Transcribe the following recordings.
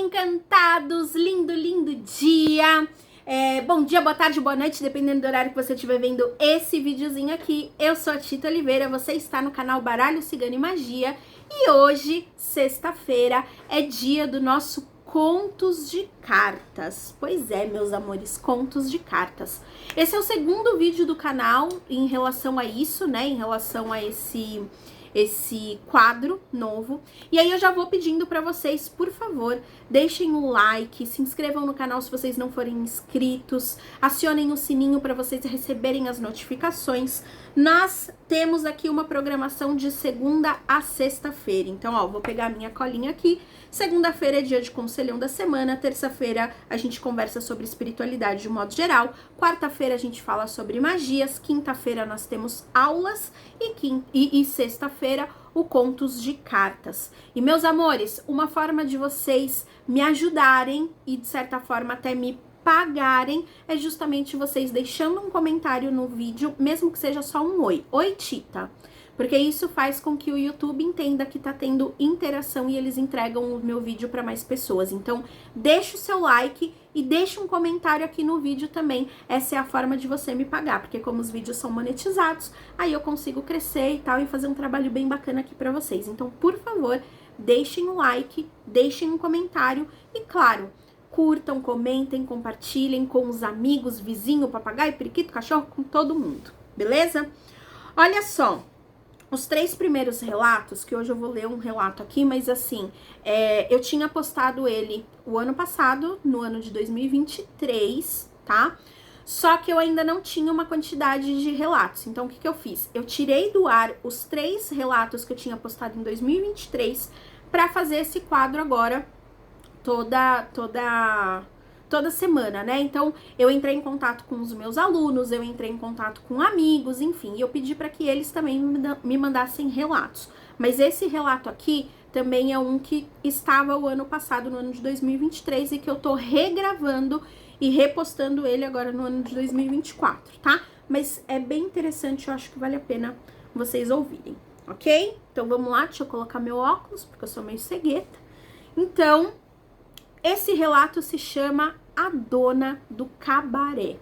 encantados, lindo, lindo dia. Bom dia, boa tarde, boa noite, dependendo do horário que você estiver vendo esse videozinho aqui. Eu sou a Tita Oliveira, você está no canal Baralho Cigano e Magia. E hoje, sexta-feira, é dia do nosso Contos de Cartas. Pois é, meus amores, Contos de Cartas. Esse é o segundo vídeo do canal em relação a isso, né? Em relação a esse quadro novo. E aí eu já vou pedindo para vocês, por favor, deixem o like, se inscrevam no canal se vocês não forem inscritos, acionem o sininho para vocês receberem as notificações. Nós temos aqui uma programação de segunda a sexta-feira. Então, ó, vou pegar a minha colinha aqui. Segunda-feira é dia de conselhão da semana. Terça-feira a gente conversa sobre espiritualidade de um modo geral. Quarta-feira a gente fala sobre magias. Quinta-feira nós temos aulas. E sexta-feira o Contos de Cartas. E, meus amores, uma forma de vocês me ajudarem e, de certa forma, até me pagarem é justamente vocês deixando um comentário no vídeo, mesmo que seja só um oi. Oi, Tita. Porque isso faz com que o YouTube entenda que tá tendo interação e eles entregam o meu vídeo para mais pessoas. Então, deixa o seu like e deixa um comentário aqui no vídeo também. Essa é a forma de você me pagar, porque como os vídeos são monetizados, aí eu consigo crescer e tal e fazer um trabalho bem bacana aqui para vocês. Então, por favor, deixem o like, deixem um comentário e, claro, curtam, comentem, compartilhem com os amigos, vizinho, papagaio, periquito, cachorro, com todo mundo, beleza? Olha só, os 3 primeiros relatos, que hoje eu vou ler um relato aqui, mas assim, eu tinha postado ele o ano passado, no ano de 2023, tá? Só que eu ainda não tinha uma quantidade de relatos. Então, o que eu fiz? Eu tirei do ar os 3 relatos que eu tinha postado em 2023 para fazer esse quadro agora toda semana, né? Então, eu entrei em contato com os meus alunos, eu entrei em contato com amigos, enfim, e eu pedi para que eles também me mandassem relatos. Mas esse relato aqui também é um que estava o ano passado, no ano de 2023, e que eu tô regravando e repostando ele agora no ano de 2024, tá? Mas é bem interessante, eu acho que vale a pena vocês ouvirem, ok? Então, vamos lá, deixa eu colocar meu óculos, porque eu sou meio cegueta. Então, esse relato se chama A Dona do Cabaré.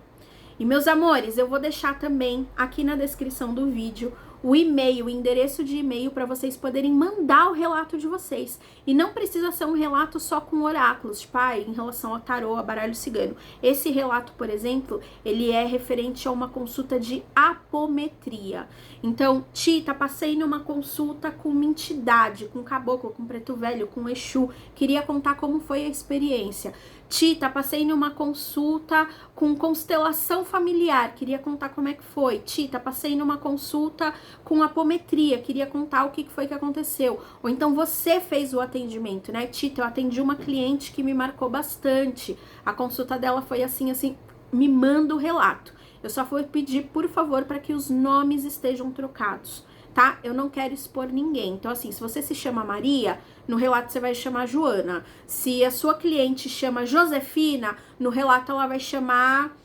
E, meus amores, eu vou deixar também aqui na descrição do vídeo o e-mail, o endereço de e-mail para vocês poderem mandar o relato de vocês. E não precisa ser um relato só com oráculos, tipo, em relação a tarô, a baralho cigano. Esse relato, por exemplo, ele é referente a uma consulta de apometria. Então, Tita, passei numa consulta com uma entidade, com caboclo, com preto velho, com exu. Queria contar como foi a experiência. Tita, passei numa consulta com constelação familiar, queria contar como é que foi. Tita, passei numa consulta com apometria, queria contar o que foi que aconteceu. Ou então você fez o atendimento, né? Tita, eu atendi uma cliente que me marcou bastante. A consulta dela foi assim, me manda o relato. Eu só vou pedir, por favor, para que os nomes estejam trocados, tá? Eu não quero expor ninguém. Então, assim, se você se chama Maria, no relato você vai chamar Joana. Se a sua cliente chama Josefina, no relato ela vai chamar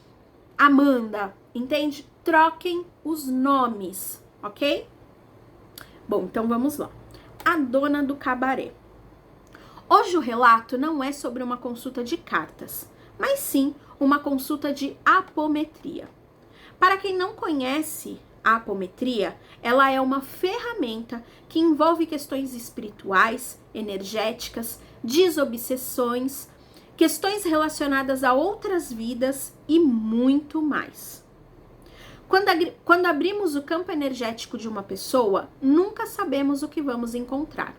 Amanda, entende? Troquem os nomes, ok? Bom, então vamos lá. A Dona do Cabaré. Hoje o relato não é sobre uma consulta de cartas, mas sim uma consulta de apometria. Para quem não conhece a apometria, ela é uma ferramenta que envolve questões espirituais, energéticas, desobsessões, questões relacionadas a outras vidas e muito mais. Quando abrimos o campo energético de uma pessoa, nunca sabemos o que vamos encontrar.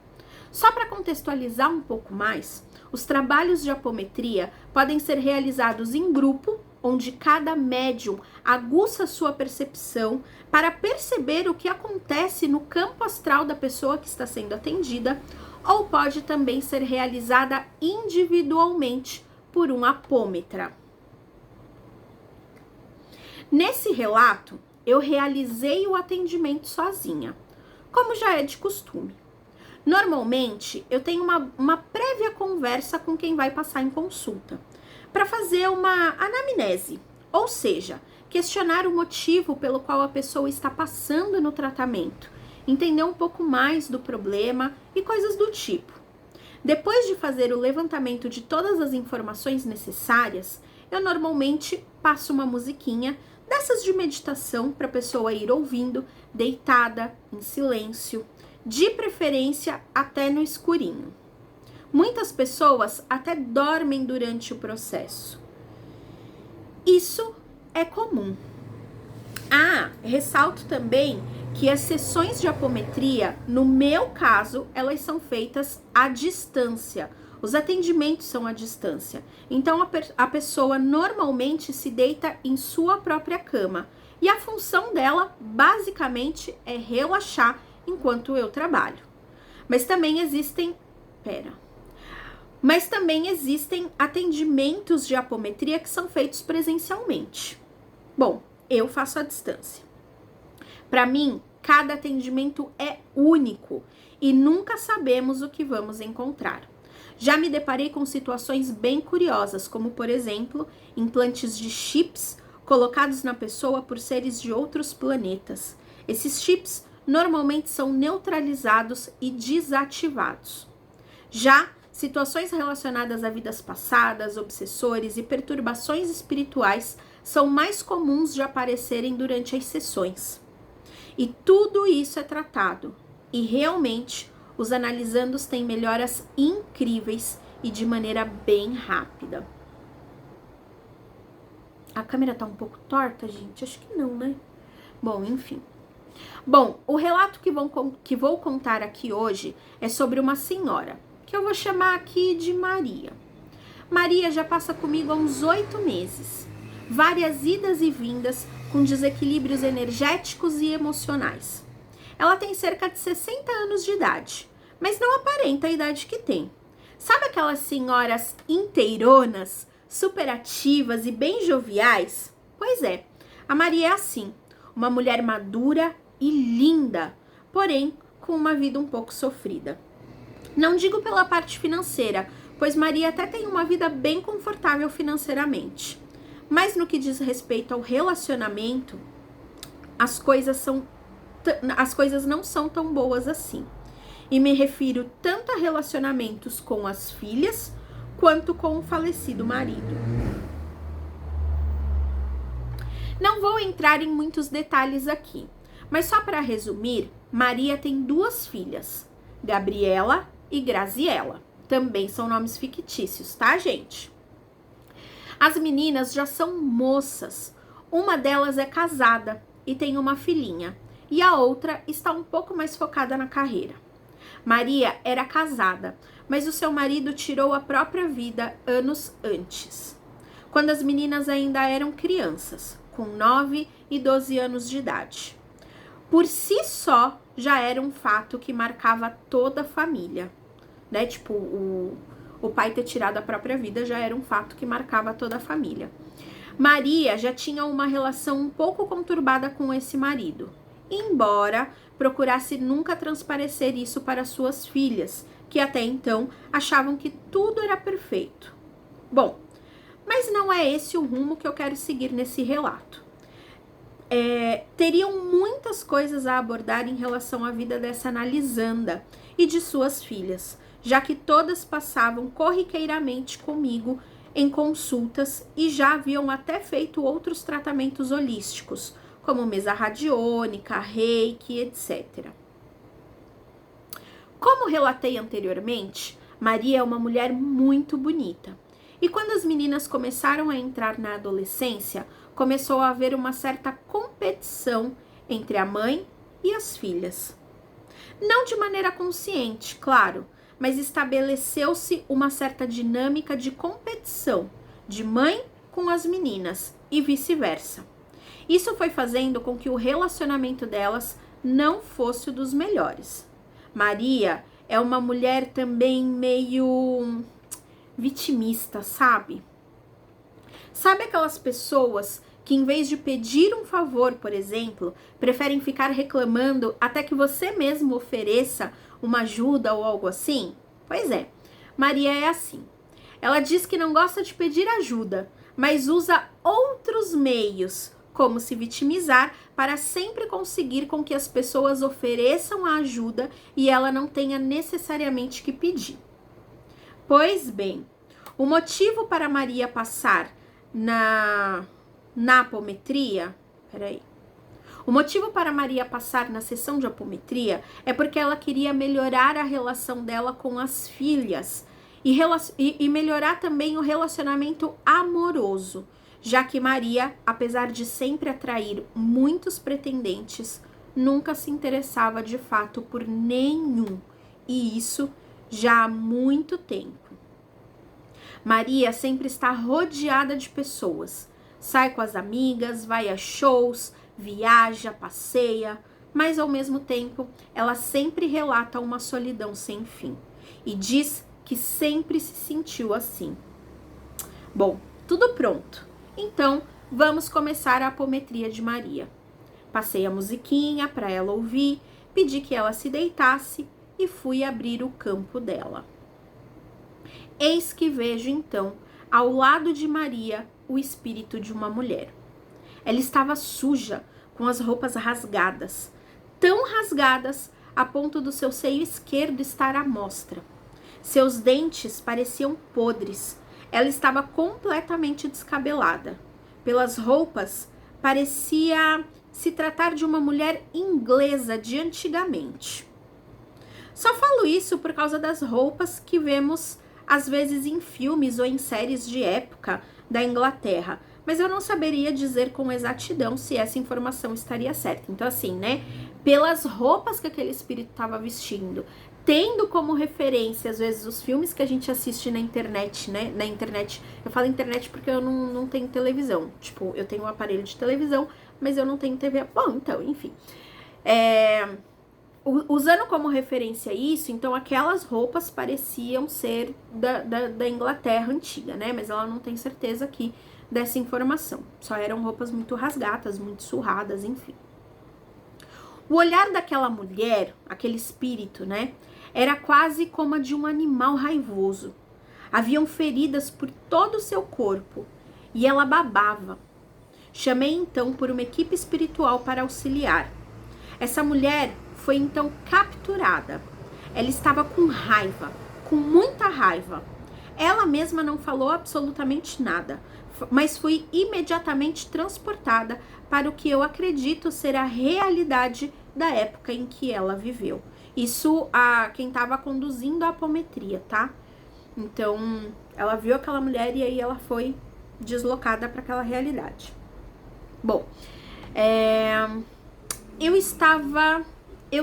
Só para contextualizar um pouco mais, os trabalhos de apometria podem ser realizados em grupo, onde cada médium aguça sua percepção para perceber o que acontece no campo astral da pessoa que está sendo atendida, ou pode também ser realizada individualmente por um apômetra. Nesse relato, eu realizei o atendimento sozinha, como já é de costume. Normalmente, eu tenho uma prévia conversa com quem vai passar em consulta, para fazer uma anamnese, ou seja, questionar o motivo pelo qual a pessoa está passando no tratamento, entender um pouco mais do problema e coisas do tipo. Depois de fazer o levantamento de todas as informações necessárias, eu normalmente passo uma musiquinha dessas de meditação para a pessoa ir ouvindo, deitada, em silêncio, de preferência até no escurinho. Muitas pessoas até dormem durante o processo. Isso é comum. Ressalto também que as sessões de apometria, no meu caso, elas são feitas à distância. Os atendimentos são à distância. Então, a pessoa normalmente se deita em sua própria cama. E a função dela, basicamente, é relaxar enquanto eu trabalho. Mas também existem atendimentos de apometria que são feitos presencialmente. Bom, eu faço à distância. Para mim, cada atendimento é único e nunca sabemos o que vamos encontrar. Já me deparei com situações bem curiosas, como, por exemplo, implantes de chips colocados na pessoa por seres de outros planetas. Esses chips normalmente são neutralizados e desativados. Já situações relacionadas a vidas passadas, obsessores e perturbações espirituais são mais comuns de aparecerem durante as sessões. E tudo isso é tratado. E realmente, os analisandos têm melhoras incríveis e de maneira bem rápida. A câmera tá um pouco torta, gente? Acho que não, né? Bom, enfim. Bom, o relato que vou contar aqui hoje é sobre uma senhora, que eu vou chamar aqui de Maria. Maria já passa comigo há uns 8 meses. Várias idas e vindas com desequilíbrios energéticos e emocionais. Ela tem cerca de 60 anos de idade, mas não aparenta a idade que tem. Sabe aquelas senhoras inteironas, superativas e bem joviais? Pois é, a Maria é assim, uma mulher madura e linda, porém com uma vida um pouco sofrida. Não digo pela parte financeira, pois Maria até tem uma vida bem confortável financeiramente. Mas no que diz respeito ao relacionamento, as coisas não são tão boas assim. E me refiro tanto a relacionamentos com as filhas, quanto com o falecido marido. Não vou entrar em muitos detalhes aqui, mas só para resumir, Maria tem 2 filhas, Gabriela e Graziela. Também são nomes fictícios, tá, gente? As meninas já são moças. Uma delas é casada e tem uma filhinha, e a outra está um pouco mais focada na carreira. Maria era casada, mas o seu marido tirou a própria vida anos antes, quando as meninas ainda eram crianças, com 9 e 12 anos de idade. Por si só, já era um fato que marcava toda a família, né? Tipo, o pai ter tirado a própria vida já era um fato que marcava toda a família. Maria já tinha uma relação um pouco conturbada com esse marido, embora procurasse nunca transparecer isso para suas filhas, que até então achavam que tudo era perfeito. Bom, mas não é esse o rumo que eu quero seguir nesse relato. Teriam muitas coisas a abordar em relação à vida dessa analisanda e de suas filhas, já que todas passavam corriqueiramente comigo em consultas e já haviam até feito outros tratamentos holísticos, como mesa radiônica, reiki, etc. Como relatei anteriormente, Maria é uma mulher muito bonita. E quando as meninas começaram a entrar na adolescência, começou a haver uma certa competição entre a mãe e as filhas. Não de maneira consciente, claro, mas estabeleceu-se uma certa dinâmica de competição de mãe com as meninas e vice-versa. Isso foi fazendo com que o relacionamento delas não fosse o dos melhores. Maria é uma mulher também meio vitimista, sabe? Sabe aquelas pessoas que em vez de pedir um favor, por exemplo, preferem ficar reclamando até que você mesmo ofereça uma ajuda ou algo assim? Pois é, Maria é assim. Ela diz que não gosta de pedir ajuda, mas usa outros meios, como se vitimizar, para sempre conseguir com que as pessoas ofereçam a ajuda e ela não tenha necessariamente que pedir. Pois bem, o motivo para Maria passar na apometria, peraí. O motivo para Maria passar na sessão de apometria é porque ela queria melhorar a relação dela com as filhas e melhorar também o relacionamento amoroso, já que Maria, apesar de sempre atrair muitos pretendentes, nunca se interessava de fato por nenhum, e isso já há muito tempo. Maria sempre está rodeada de pessoas, sai com as amigas, vai a shows, viaja, passeia, mas ao mesmo tempo ela sempre relata uma solidão sem fim e diz que sempre se sentiu assim. Bom, tudo pronto. Então, vamos começar a apometria de Maria. Passei a musiquinha para ela ouvir, pedi que ela se deitasse e fui abrir o campo dela. Eis que vejo então, ao lado de Maria, o espírito de uma mulher. Ela estava suja, com as roupas rasgadas, tão rasgadas a ponto do seu seio esquerdo estar à mostra. Seus dentes pareciam podres. Ela estava completamente descabelada. Pelas roupas, parecia se tratar de uma mulher inglesa de antigamente. Só falo isso por causa das roupas que vemos às vezes em filmes ou em séries de época da Inglaterra, mas eu não saberia dizer com exatidão se essa informação estaria certa. Então assim, né, pelas roupas que aquele espírito estava vestindo, tendo como referência, às vezes, os filmes que a gente assiste na internet, né, na internet, eu falo internet porque eu não tenho televisão, tipo, eu tenho um aparelho de televisão, mas eu não tenho TV, bom, então, enfim, usando como referência isso, então aquelas roupas pareciam ser da Inglaterra antiga, né, mas ela não tem certeza aqui dessa informação, só eram roupas muito rasgadas, muito surradas, enfim. O olhar daquela mulher, aquele espírito, né, era quase como a de um animal raivoso. Haviam feridas por todo o seu corpo e ela babava. Chamei então por uma equipe espiritual para auxiliar. Essa mulher foi então capturada. Ela estava com raiva, com muita raiva. Ela mesma não falou absolutamente nada, mas foi imediatamente transportada para o que eu acredito ser a realidade da época em que ela viveu. Isso quem estava conduzindo a apometria, tá? Então, ela viu aquela mulher e aí ela foi deslocada para aquela realidade. Bom, eu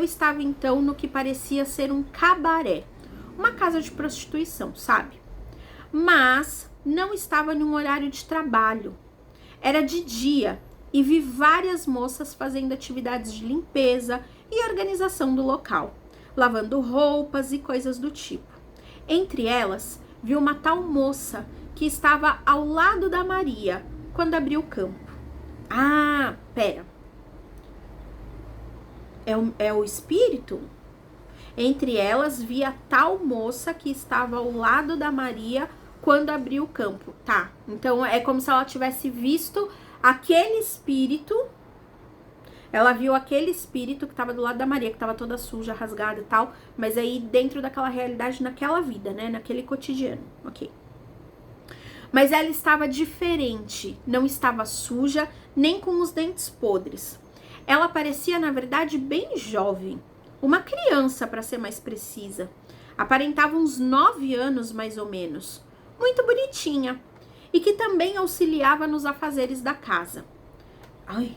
estava então no que parecia ser um cabaré, uma casa de prostituição, sabe? Mas não estava em um horário de trabalho. Era de dia e vi várias moças fazendo atividades de limpeza e organização do local, lavando roupas e coisas do tipo. Entre elas, vi uma tal moça que estava ao lado da Maria quando abriu o campo. Ah, pera. É o espírito? Entre elas, vi a tal moça que estava ao lado da Maria quando abriu o campo. Tá, então é como se ela tivesse visto aquele espírito. Ela viu aquele espírito que estava do lado da Maria, que estava toda suja, rasgada e tal, mas aí dentro daquela realidade, naquela vida, né, naquele cotidiano, ok. Mas ela estava diferente, não estava suja, nem com os dentes podres. Ela parecia, na verdade, bem jovem, uma criança, para ser mais precisa. Aparentava uns 9 anos, mais ou menos, muito bonitinha, e que também auxiliava nos afazeres da casa. Ai...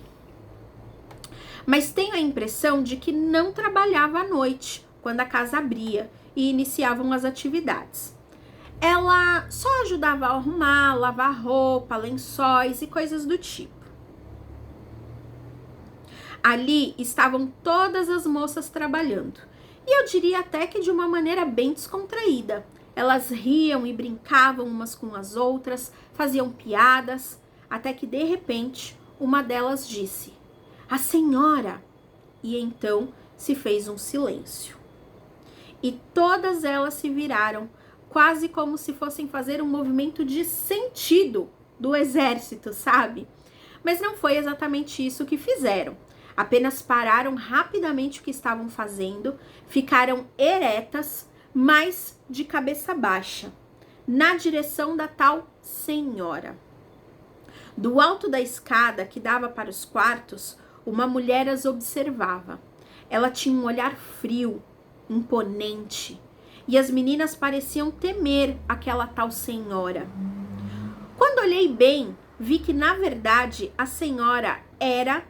Mas tenho a impressão de que não trabalhava à noite, quando a casa abria e iniciavam as atividades. Ela só ajudava a arrumar, lavar roupa, lençóis e coisas do tipo. Ali estavam todas as moças trabalhando, e eu diria até que de uma maneira bem descontraída. Elas riam e brincavam umas com as outras, faziam piadas, até que de repente uma delas disse: "A senhora!" E então se fez um silêncio. E todas elas se viraram, quase como se fossem fazer um movimento de sentido do exército, sabe? Mas não foi exatamente isso que fizeram. Apenas pararam rapidamente o que estavam fazendo, ficaram eretas, mas de cabeça baixa. na direção da tal senhora. Do alto da escada que dava para os quartos, uma mulher as observava. Ela tinha um olhar frio, imponente, e as meninas pareciam temer aquela tal senhora. Quando olhei bem, vi que, na verdade, a senhora era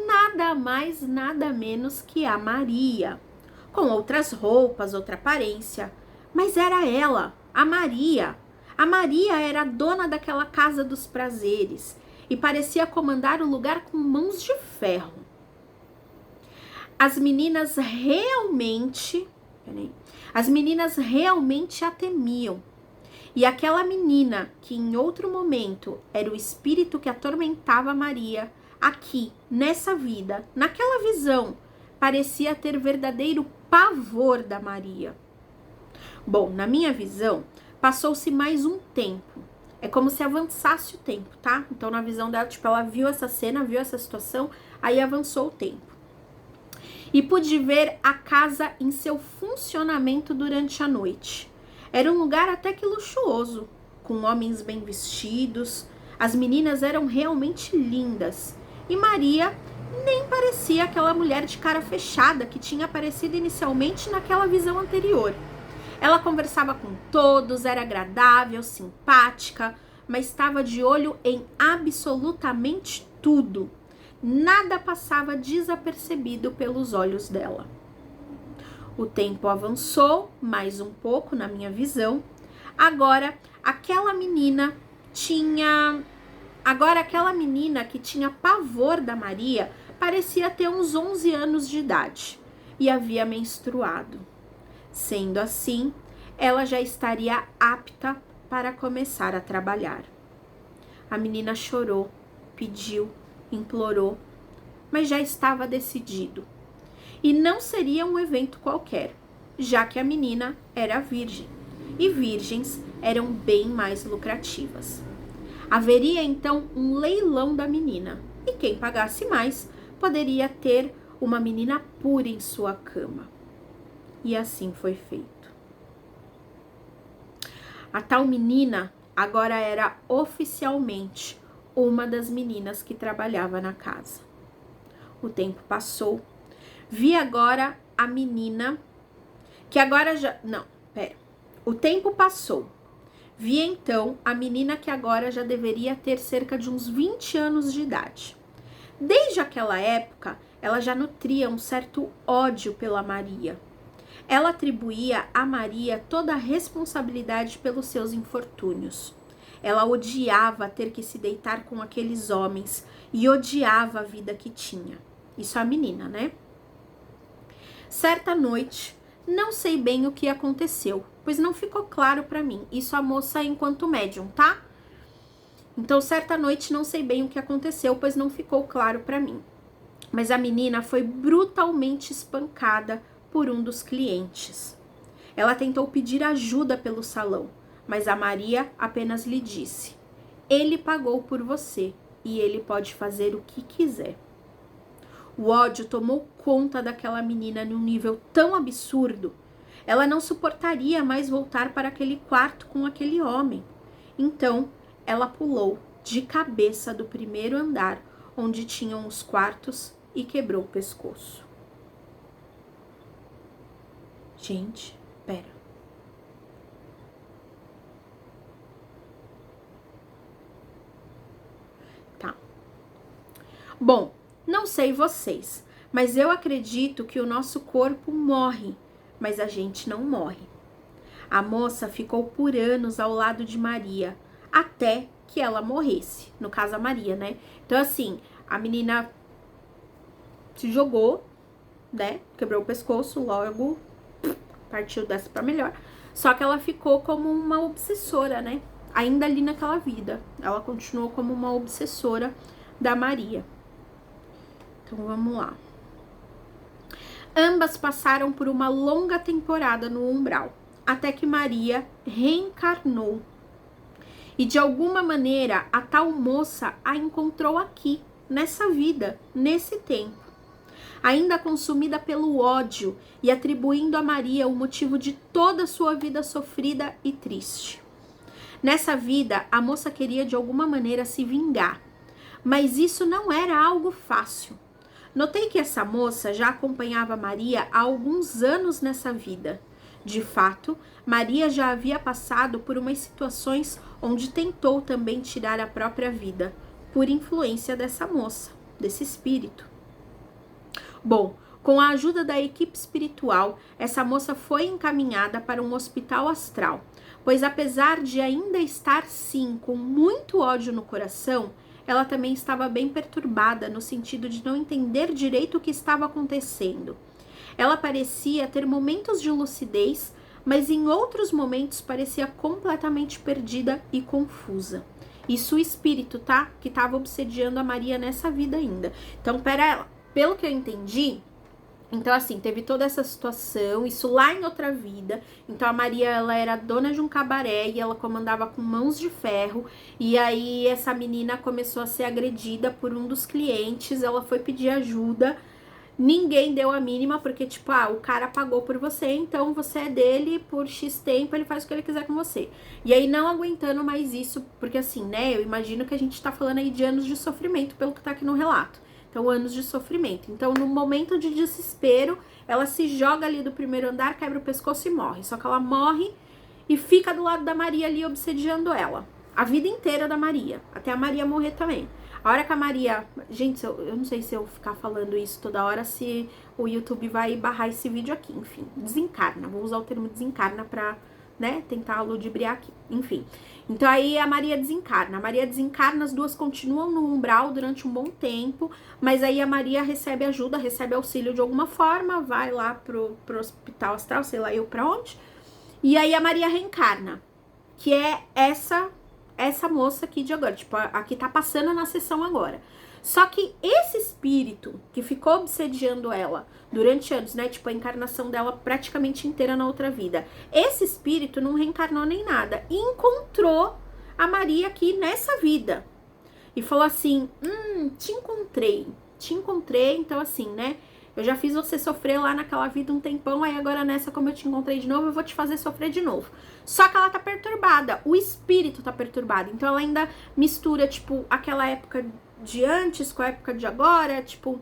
nada mais, nada menos que a Maria, com outras roupas, outra aparência, mas era ela, a Maria. A Maria era a dona daquela casa dos prazeres e parecia comandar o lugar com mãos de ferro. As meninas realmente a temiam. E aquela menina, que em outro momento era o espírito que atormentava Maria, aqui, nessa vida, naquela visão, parecia ter verdadeiro pavor da Maria. Bom, na minha visão, passou-se mais um tempo. É como se avançasse o tempo, tá? Então, na visão dela, tipo, ela viu essa cena, viu essa situação, aí avançou o tempo. E pude ver a casa em seu funcionamento durante a noite. Era um lugar até que luxuoso, com homens bem vestidos. As meninas eram realmente lindas. E Maria nem parecia aquela mulher de cara fechada que tinha aparecido inicialmente naquela visão anterior. Ela conversava com todos, era agradável, simpática, mas estava de olho em absolutamente tudo. Nada passava desapercebido pelos olhos dela. O tempo avançou mais um pouco na minha visão. Agora aquela menina que tinha pavor da Maria parecia ter uns 11 anos de idade e havia menstruado. Sendo assim, ela já estaria apta para começar a trabalhar. A menina chorou, pediu, implorou, mas já estava decidido. E não seria um evento qualquer, já que a menina era virgem, e virgens eram bem mais lucrativas. Haveria então um leilão da menina, e quem pagasse mais poderia ter uma menina pura em sua cama. E assim foi feito. A tal menina agora era oficialmente uma das meninas que trabalhava na casa. O tempo passou. Vi agora a menina que agora já... Não, pera. O tempo passou. Vi então a menina que agora já deveria ter cerca de uns 20 anos de idade. Desde aquela época, ela já nutria um certo ódio pela Maria. Ela atribuía a Maria toda a responsabilidade pelos seus infortúnios. Ela odiava ter que se deitar com aqueles homens e odiava a vida que tinha. Isso é a menina, né? Certa noite, não sei bem o que aconteceu, pois não ficou claro para mim. Isso a moça enquanto médium, tá? Então, certa noite, não sei bem o que aconteceu, pois não ficou claro para mim. Mas a menina foi brutalmente espancada por um dos clientes. Ela tentou pedir ajuda pelo salão, mas a Maria apenas lhe disse: ele pagou por você e ele pode fazer o que quiser. O ódio tomou conta daquela menina num nível tão absurdo. Ela não suportaria mais voltar para aquele quarto com aquele homem. Então, ela pulou de cabeça do primeiro andar, onde tinham os quartos, e quebrou o pescoço. Gente, pera. Tá. Bom, não sei vocês, mas eu acredito que o nosso corpo morre, mas a gente não morre. A moça ficou por anos ao lado de Maria, até que ela morresse. No caso, a Maria, né? Então, assim, a menina se jogou, né? Quebrou o pescoço, logo partiu dessa pra melhor. Só que ela ficou como uma obsessora, né? Ainda ali naquela vida. Ela continuou como uma obsessora da Maria. Então, vamos lá. Ambas passaram por uma longa temporada no umbral, até que Maria reencarnou. E de alguma maneira, a tal moça a encontrou aqui, nessa vida, nesse tempo. Ainda consumida pelo ódio e atribuindo a Maria o motivo de toda a sua vida sofrida e triste. Nessa vida, a moça queria de alguma maneira se vingar, mas isso não era algo fácil. Notei que essa moça já acompanhava Maria há alguns anos nessa vida. De fato, Maria já havia passado por umas situações onde tentou também tirar a própria vida, por influência dessa moça, desse espírito. Bom, com a ajuda da equipe espiritual, essa moça foi encaminhada para um hospital astral, pois apesar de ainda estar sim com muito ódio no coração, ela também estava bem perturbada no sentido de não entender direito o que estava acontecendo. Ela parecia ter momentos de lucidez, mas em outros momentos parecia completamente perdida e confusa. Isso o espírito, tá? Que estava obsediando a Maria nessa vida ainda. Então, pelo que eu entendi, então assim, teve toda essa situação, isso lá em outra vida. Então a Maria, ela era dona de um cabaré e ela comandava com mãos de ferro. E aí essa menina começou a ser agredida por um dos clientes, ela foi pedir ajuda. Ninguém deu a mínima, porque tipo, o cara pagou por você, então você é dele por X tempo, ele faz o que ele quiser com você. E aí não aguentando mais isso, porque assim, né, eu imagino que a gente tá falando aí de anos de sofrimento, pelo que tá aqui no relato. Então, anos de sofrimento. Então, no momento de desespero, ela se joga ali do primeiro andar, quebra o pescoço e morre. Só que ela morre e fica do lado da Maria ali, obsediando ela. A vida inteira da Maria, até a Maria morrer também. A hora que a Maria... Gente, eu não sei se eu ficar falando isso toda hora, se o YouTube vai barrar esse vídeo aqui. Enfim, desencarna. Vou usar o termo desencarna pra, né, tentar ludibriar aqui. Enfim. Então aí a Maria desencarna. A Maria desencarna, as duas continuam no umbral durante um bom tempo, mas aí a Maria recebe ajuda, recebe auxílio de alguma forma, vai lá pro hospital astral, sei lá eu pra onde. E aí a Maria reencarna, que é essa moça aqui de agora, tipo, aqui tá passando na sessão agora. Só que esse espírito que ficou obsediando ela durante anos, né, tipo, a encarnação dela praticamente inteira na outra vida, esse espírito não reencarnou nem nada e encontrou a Maria aqui nessa vida. E falou assim, te encontrei, então assim, né, eu já fiz você sofrer lá naquela vida um tempão, aí agora nessa, como eu te encontrei de novo, eu vou te fazer sofrer de novo. Só que ela tá perturbada, o espírito tá perturbado, então ela ainda mistura, tipo, aquela época de antes com a época de agora, tipo,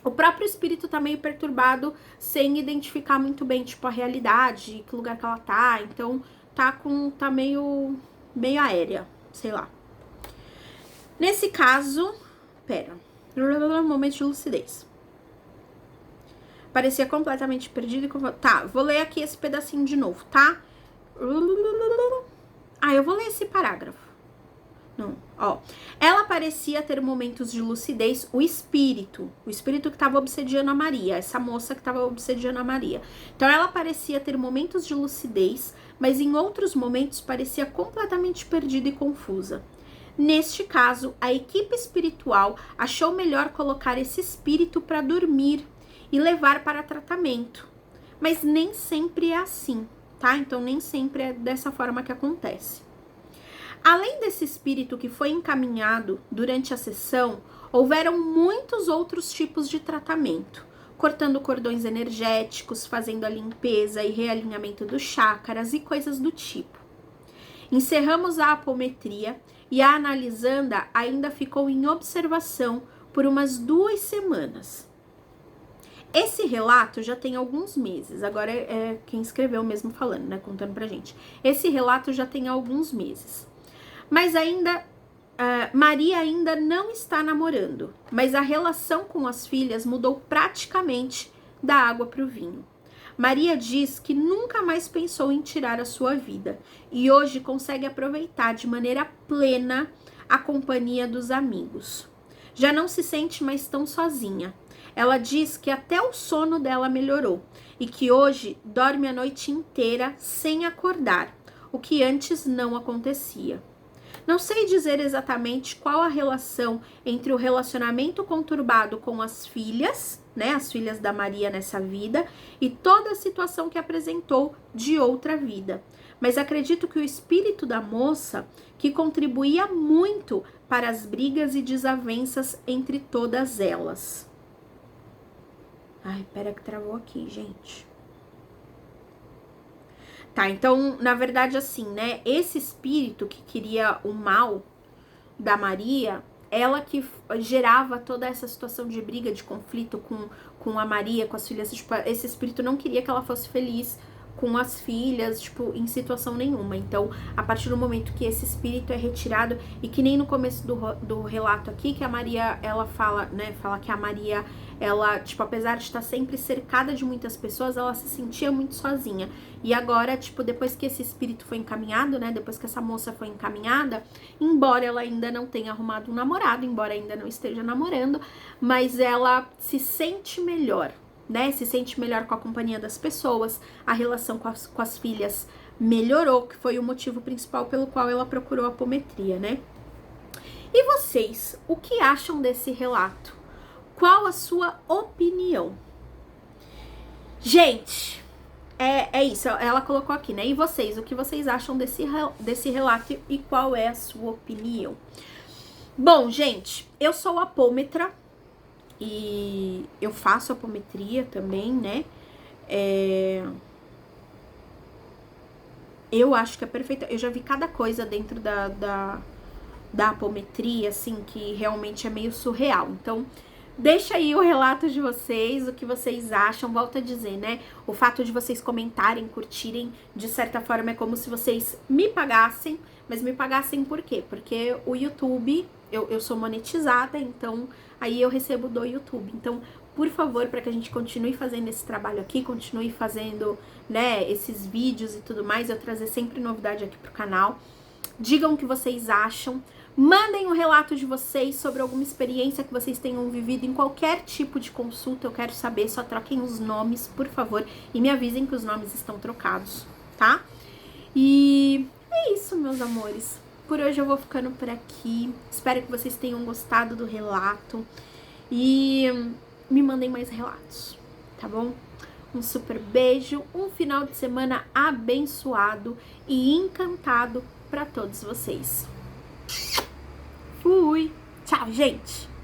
o próprio espírito tá meio perturbado, sem identificar muito bem, tipo, a realidade, que lugar que ela tá, então tá meio aérea, sei lá. Nesse caso, momento de lucidez. Parecia completamente perdido e... Tá, vou ler aqui esse pedacinho de novo, tá? Eu vou ler esse parágrafo. Não, ó. Ela parecia ter momentos de lucidez, o espírito que estava obsediando a Maria, essa moça que estava obsediando a Maria. Então, ela parecia ter momentos de lucidez, mas em outros momentos parecia completamente perdida e confusa. Neste caso, a equipe espiritual achou melhor colocar esse espírito para dormir e levar para tratamento. Mas nem sempre é assim, tá? Então, nem sempre é dessa forma que acontece. Além desse espírito que foi encaminhado durante a sessão, houveram muitos outros tipos de tratamento, cortando cordões energéticos, fazendo a limpeza e realinhamento dos chakras e coisas do tipo. Encerramos a apometria e a analisanda ainda ficou em observação por umas 2 semanas. Esse relato já tem alguns meses, agora é quem escreveu mesmo falando, né, contando pra gente. Esse relato já tem alguns meses. Mas ainda, Maria ainda não está namorando, mas a relação com as filhas mudou praticamente da água para o vinho. Maria diz que nunca mais pensou em tirar a sua vida e hoje consegue aproveitar de maneira plena a companhia dos amigos. Já não se sente mais tão sozinha. Ela diz que até o sono dela melhorou e que hoje dorme a noite inteira sem acordar, o que antes não acontecia. Não sei dizer exatamente qual a relação entre o relacionamento conturbado com as filhas, né, as filhas da Maria nessa vida, e toda a situação que apresentou de outra vida. Mas acredito que o espírito da moça, que contribuía muito para as brigas e desavenças entre todas elas. Ai, pera que travou aqui, gente. Tá, então, na verdade, assim, né? Esse espírito que queria o mal da Maria, ela que gerava toda essa situação de briga, de conflito com a Maria, com as filhas. Tipo, esse espírito não queria que ela fosse feliz com as filhas, tipo, em situação nenhuma. Então, a partir do momento que esse espírito é retirado, e que nem no começo do relato aqui, que a Maria, ela fala, né, fala que a Maria, ela, tipo, apesar de estar sempre cercada de muitas pessoas, ela se sentia muito sozinha. E agora, tipo, depois que esse espírito foi encaminhado, né, depois que essa moça foi encaminhada, embora ela ainda não tenha arrumado um namorado, embora ainda não esteja namorando, mas ela se sente melhor, né, se sente melhor com a companhia das pessoas, a relação com as filhas melhorou, que foi o motivo principal pelo qual ela procurou a apometria, né. E vocês, o que acham desse relato? Qual a sua opinião? Gente, é isso, ela colocou aqui, né? E vocês, o que vocês acham desse relato e qual é a sua opinião? Bom, gente, eu sou apômetra e eu faço apometria também, né? Eu acho que é perfeita. Eu já vi cada coisa dentro da apometria, assim, que realmente é meio surreal. Então, deixa aí o relato de vocês, o que vocês acham. Volto a dizer, né? O fato de vocês comentarem, curtirem, de certa forma é como se vocês me pagassem. Mas me pagassem por quê? Porque o YouTube, eu sou monetizada, então aí eu recebo do YouTube. Então, por favor, para que a gente continue fazendo esse trabalho aqui, continue fazendo, né, esses vídeos e tudo mais, eu trazer sempre novidade aqui pro canal. Digam o que vocês acham. Mandem um relato de vocês sobre alguma experiência que vocês tenham vivido em qualquer tipo de consulta. Eu quero saber, só troquem os nomes, por favor. E me avisem que os nomes estão trocados, tá? E é isso, meus amores. Por hoje eu vou ficando por aqui. Espero que vocês tenham gostado do relato. E me mandem mais relatos, tá bom? Um super beijo, um final de semana abençoado e encantado para todos vocês. Fui! Tchau, gente!